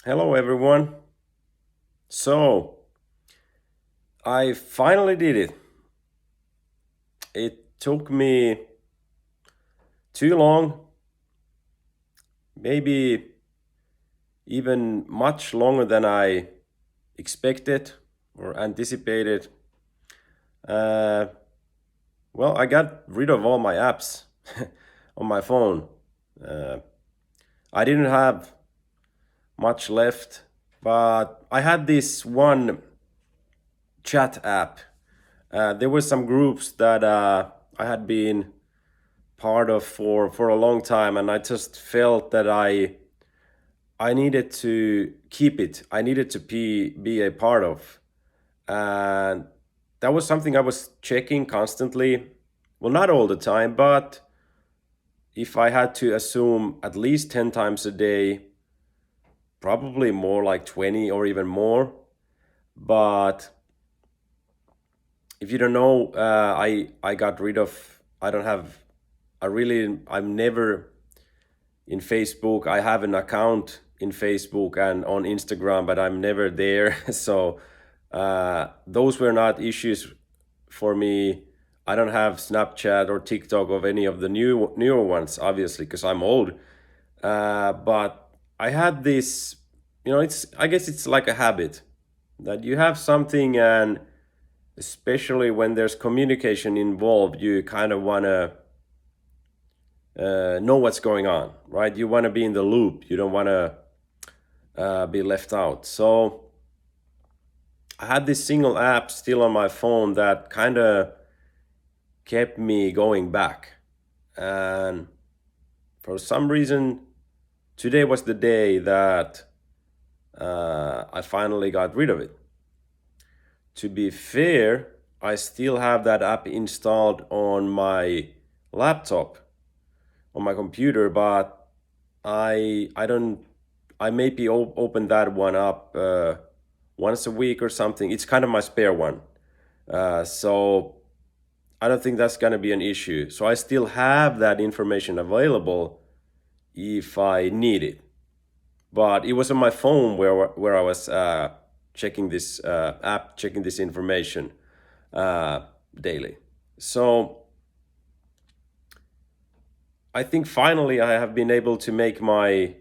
Hello, everyone. So, I finally did it. It took me too long, maybe even much longer than I expected or anticipated. Uh, well, I got rid of all my apps on my phone. Uh, I didn't have much left, but I had this one chat app. There were some groups that I had been part of for a long time, and I just felt that I needed to keep it. I needed to be a part of, and that was something I was checking constantly. Well, not all the time, but if I had to assume at least 10 times a day, probably more like 20 or even more. But if you don't know, I got rid of. I don't have. I'm never in Facebook. I have an account in Facebook and on Instagram, but I'm never there. So those were not issues for me. I don't have Snapchat or TikTok of any of the newer ones, obviously, because I'm old. But I had this, it's I guess it's like a habit that you have something, and especially when there's communication involved, you kind of want to know what's going on, right? You want to be in the loop. You don't want to be left out. So I had this single app still on my phone that kind of kept me going back. And for some reason, today was the day that I finally got rid of it. To be fair, I still have that app installed on my laptop, on my computer, but I don't I maybe open that one up once a week or something. It's kind of my spare one, so I don't think that's gonna be an issue. So I still have that information available if I need it. But it was on my phone where I was checking this app, checking this information uh, daily. So I think finally I have been able to make my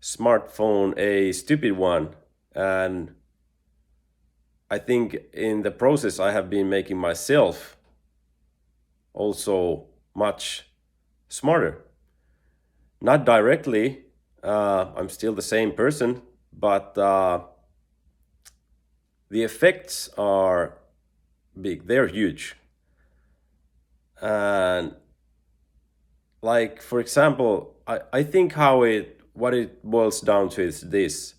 smartphone a stupid one, and I think in the process I have been making myself also much smarter. Not directly, I'm still the same person, but the effects are big. They're huge. And like, for example, I think what it boils down to is this.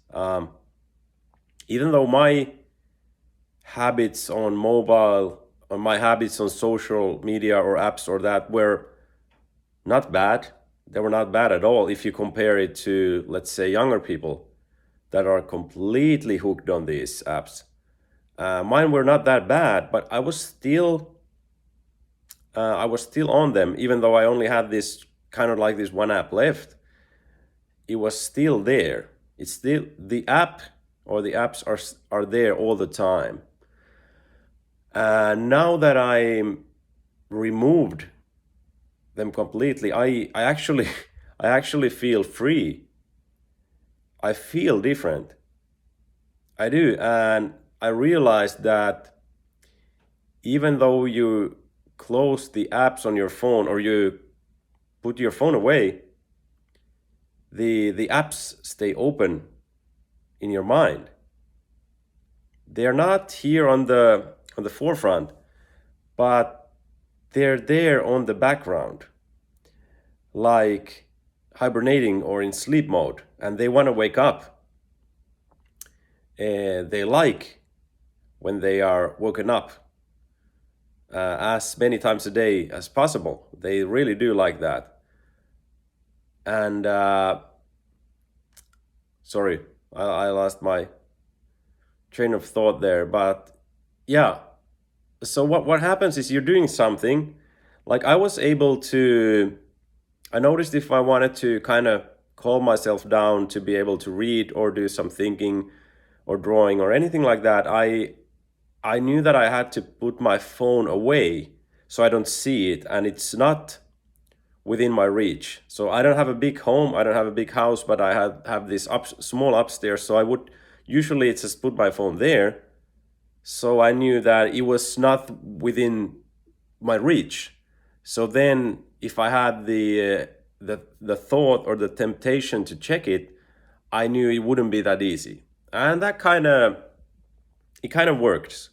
Even though my habits on mobile, or my habits on social media or apps or that were not bad, they were not bad at all if you compare it to, let's say, younger people that are completely hooked on these apps. Mine were not that bad, but I was still on them, even though I only had this kind of like this one app left. It was still there. It's still the app, or the apps are there all the time. Now that I removed them completely, I actually I actually feel free. I feel different. I do, and I realized that even though you close the apps on your phone or you put your phone away, the apps stay open in your mind. They're not here on the forefront, but they're there on the background, like hibernating or in sleep mode, and they want to wake up. They like when they are woken up as many times a day as possible. They really do like that. And sorry, I lost my train of thought there. But yeah, so what happens is you're doing something. Like I was able to, I noticed if I wanted to kind of calm myself down to be able to read or do some thinking or drawing or anything like that, I knew that I had to put my phone away so I don't see it, and it's not within my reach. So I don't have a big home, I don't have a big house, but I have this small upstairs. So I would usually just put my phone there. So I knew that it was not within my reach. So then, if I had the thought or the temptation to check it, I knew it wouldn't be that easy, and that kind of works.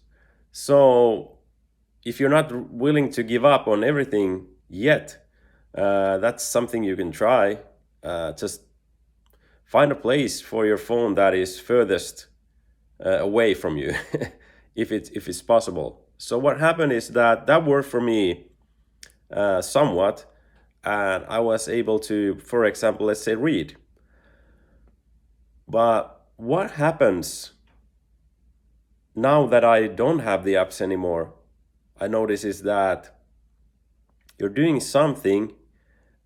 So if you're not willing to give up on everything yet, that's something you can try. Just find a place for your phone that is furthest away from you, if it's possible. So what happened is that worked for me somewhat, and I was able to, for example, let's say read. But what happens now that I don't have the apps anymore, I notice is that you're doing something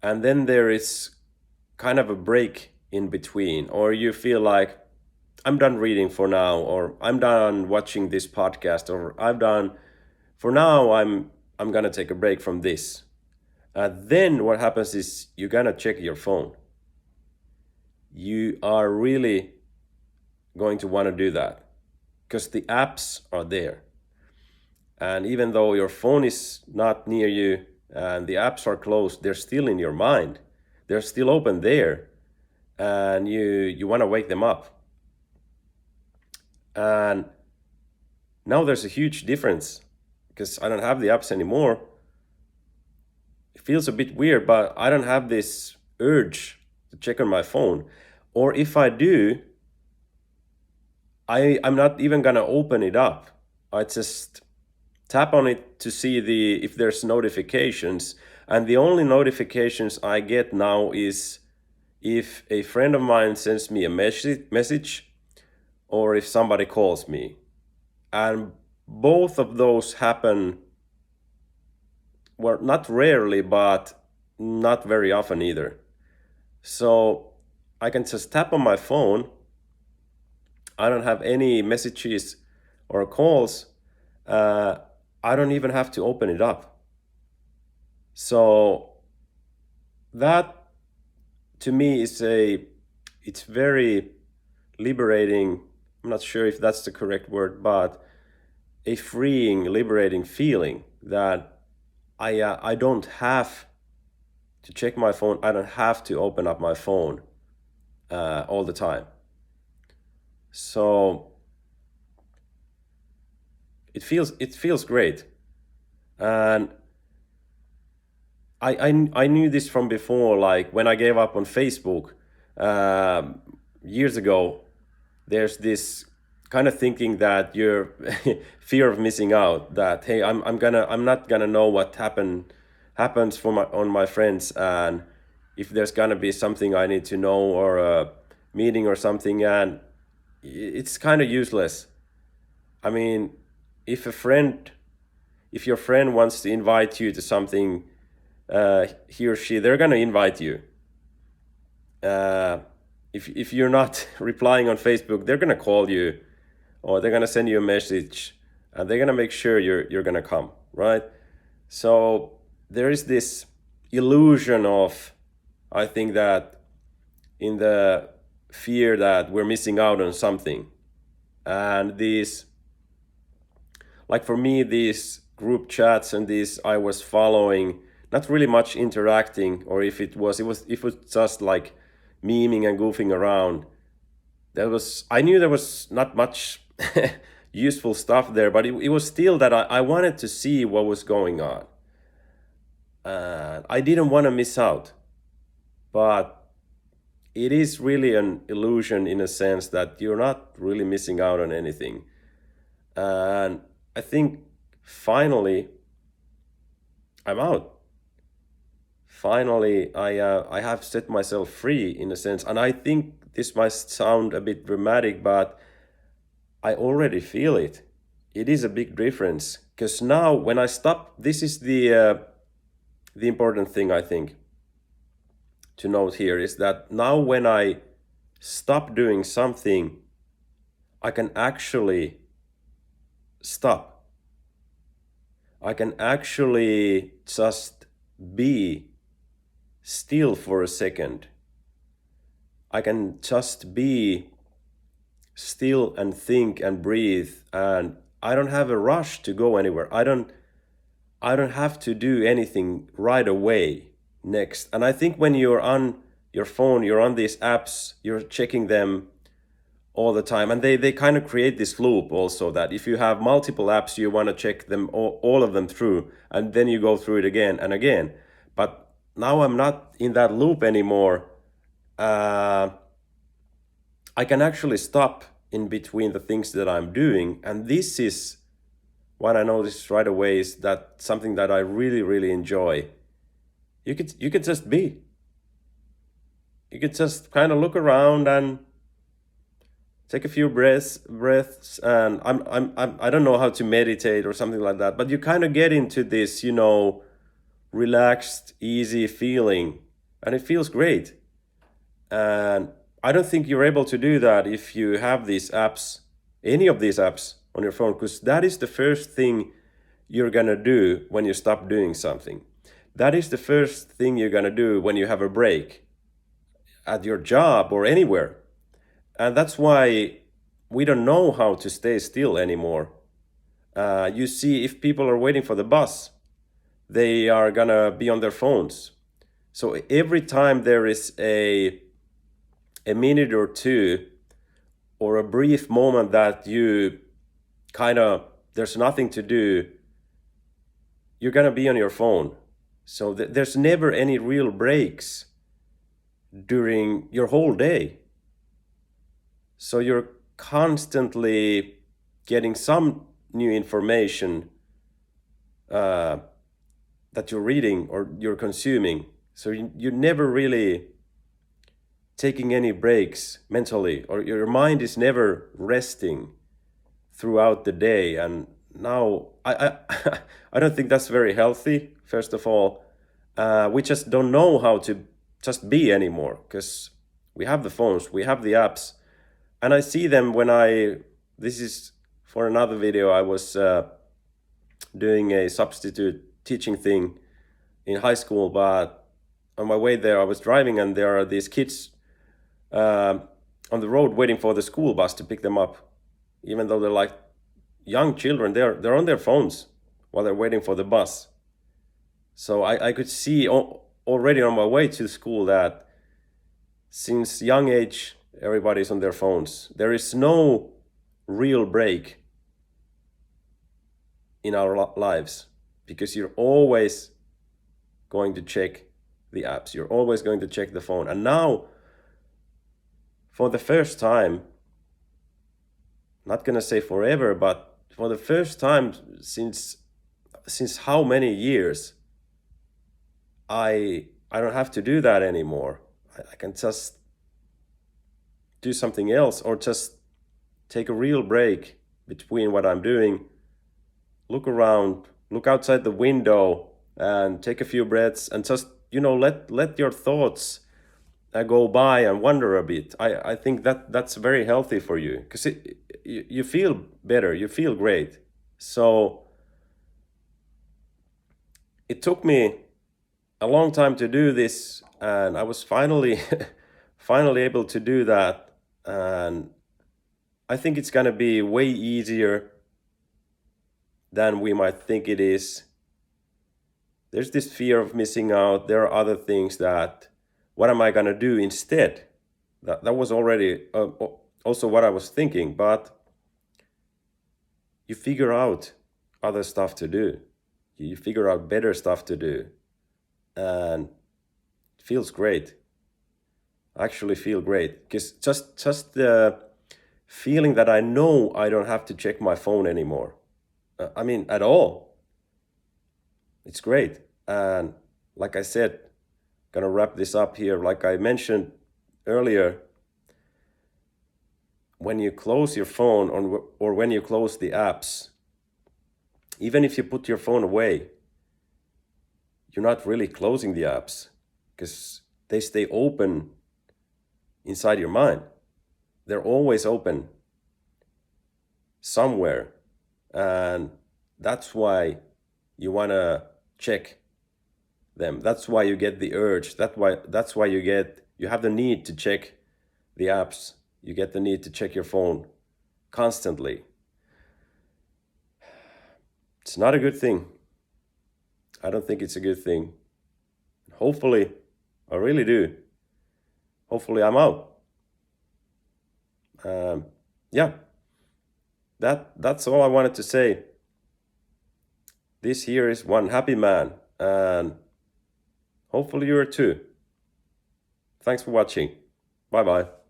and then there is kind of a break in between, or you feel like, I'm done reading for now, or I'm done watching this podcast, or I'm done for now, I'm gonna take a break from this. Then what happens is you're gonna check your phone. You are really going to want to do that because the apps are there. And even though your phone is not near you and the apps are closed, they're still in your mind. They're still open there. And you want to wake them up. And now there's a huge difference because I don't have the apps anymore. It feels a bit weird, but I don't have this urge to check on my phone. Or if I do, I'm not even gonna open it up. I just tap on it to see if there's notifications, and the only notifications I get now is if a friend of mine sends me a message or if somebody calls me. And both of those happen, well, not rarely, but not very often either. So I can just tap on my phone. I don't have any messages or calls. I don't even have to open it up. So that to me is it's very liberating. I'm not sure if that's the correct word, but a freeing, liberating feeling that I don't have to check my phone. I don't have to open up my phone all the time. So it feels great, and I knew this from before. Like when I gave up on Facebook years ago, there's this kind of thinking that you're fear of missing out. That hey, I'm not gonna know what happens on my friends, and if there's gonna be something I need to know or a meeting or something, and it's kind of useless. I mean, if your friend wants to invite you to something, he or she, they're gonna invite you. If you're not replying on Facebook, they're gonna call you, or they're gonna send you a message, and they're gonna make sure you're gonna come, right? So there is this illusion of, I think that in the fear that we're missing out on something, and these, like for me, these group chats and these I was following, not really much interacting, or if it was just like memeing and goofing around. I knew there was not much useful stuff there, but it was still that I wanted to see what was going on. I didn't want to miss out, but it is really an illusion in a sense that you're not really missing out on anything. And I think finally I'm out. Finally, I have set myself free in a sense, and I think this might sound a bit dramatic, but I already feel it. It is a big difference because now when I stop, this is the important thing I think. to note here is that now when I stop doing something, I can actually stop. I can actually just be still for a second. I can just be still and think and breathe, and I don't have a rush to go anywhere. I don't have to do anything right away next. And I think when you're on your phone, you're on these apps, you're checking them all the time, and they kind of create this loop also, that if you have multiple apps, you want to check them all of them through, and then you go through it again and again. But now I'm not in that loop anymore. I can actually stop in between the things that I'm doing, and this is what I noticed right away, is that something that I really, really enjoy. You could just be. You could just kind of look around and take a few breaths, and I don't know how to meditate or something like that, but you kind of get into this, relaxed, easy feeling, and it feels great. And I don't think you're able to do that if you have these apps, any of these apps on your phone, because that is the first thing you're gonna do when you stop doing something. That is the first thing you're gonna do when you have a break at your job or anywhere. And that's why we don't know how to stay still anymore. You see, if people are waiting for the bus, they are gonna be on their phones. So every time there is a minute or two or a brief moment that you there's nothing to do, you're gonna be on your phone. So there's never any real breaks during your whole day. So you're constantly getting some new information that you're reading or you're consuming. So you're never really taking any breaks mentally, or your mind is never resting throughout the day. And now I I don't think that's very healthy. First of all, we just don't know how to just be anymore, because we have the phones, we have the apps, and I see them when this is for another video. I was doing a substitute teaching thing in high school, but on my way there I was driving, and there are these kids on the road waiting for the school bus to pick them up. Even though they're like young children, they're on their phones while they're waiting for the bus. So I could see already on my way to school that since young age, everybody's on their phones. There is no real break in our lives, because you're always going to check the apps. You're always going to check the phone. And now, for the first time, not gonna say forever, but for the first time since how many years, I don't have to do that anymore. I can just do something else, or just take a real break between what I'm doing, look around, look outside the window, and take a few breaths, and just let your thoughts go by and wander a bit. I think that's very healthy for you, because you feel better, you feel great. So it took me a long time to do this, and I was finally finally able to do that. And I think it's gonna be way easier than we might think it is. There's this fear of missing out. There are other things that, what am I gonna do instead? That was already also what I was thinking, but you figure out other stuff to do. You figure out better stuff to do, and it feels great. I actually feel great, because just the feeling that I know I don't have to check my phone anymore. I mean, at all. It's great. And like I said, gonna wrap this up here. Like I mentioned earlier, when you close your phone or when you close the apps, even if you put your phone away, you're not really closing the apps, because they stay open inside your mind. They're always open somewhere. And that's why you want to check them. That's why you get the urge. That's why you have the need to check the apps. You get the need to check your phone constantly. It's not a good thing. I don't think it's a good thing. Hopefully, I really do. Hopefully I'm out. Yeah, that's all I wanted to say. This here is one happy man, and hopefully you're too. Thanks for watching. Bye-bye.